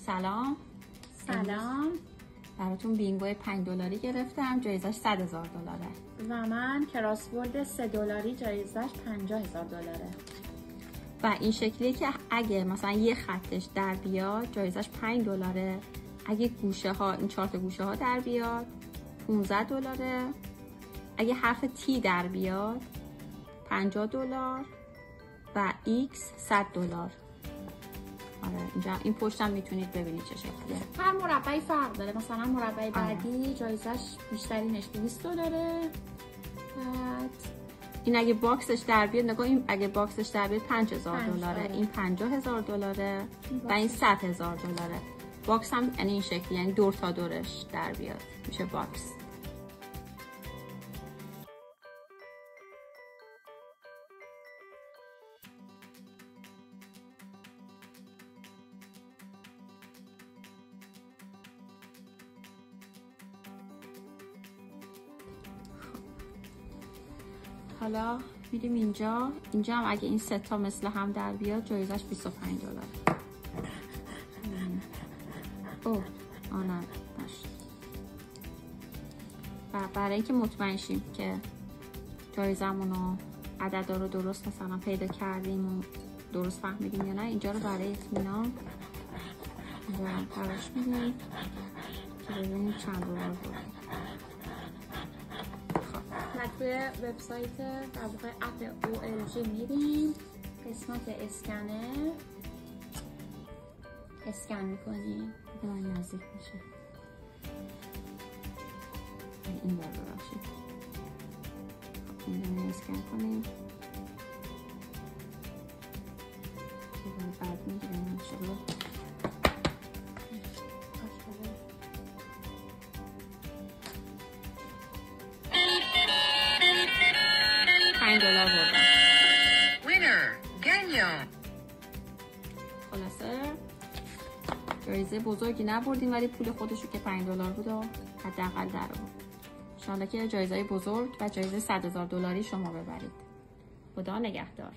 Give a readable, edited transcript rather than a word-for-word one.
سلام. براتون بینگو $5 گرفتم، جایزش $100,000 و من کراسورد $3 جایزش $50,000. و این شکلیه که اگه مثلا یه خطش در بیاد جایزش $5، اگه گوشه ها این 4 تا گوشه ها در بیاد $15، اگه حرف تی در بیاد $50 و ایکس $100. آره اینجا این پشتم میتونید ببینید چه شکلیه. هر مربعی فرق داره، مثلا مربع بعدی جایزش بیشترینش $200. بعد این اگه باکسش در بیاد، نگاه این اگه باکسش در بیاد $5,000، این $50,000 و این $100,000. باکس هم یعنی این شکلی، یعنی دور تا دورش در بیاد میشه باکس. حالا میریم اینجا هم اگه این 3 تا مثل هم در بیاد جایزش $25. اوه آنه نشد. و برای اینکه مطمئن شیم که جایزمونو عددا رو درست مثلا پیدا کردیم و درست فهمیدیم یا نه، اینجا رو برای اطمینان براش میدیم که ببینیم چند دلار بودیم. توی وبسایت در واقع اپ OLG میریم، قسمت اسکنر اسکن میکنیم. من نزدیک میشه این بار ببخشید. این رو اسکن کنیم بعد میگیریم انشالله. $5 بردم. خلاصه جایزه بزرگی نبردیم ولی پول خودشو که $5 بود و حداقل در آورد. ان شاءالله که جایزه بزرگ و جایزه $100,000 شما ببرید. خدا نگهدار.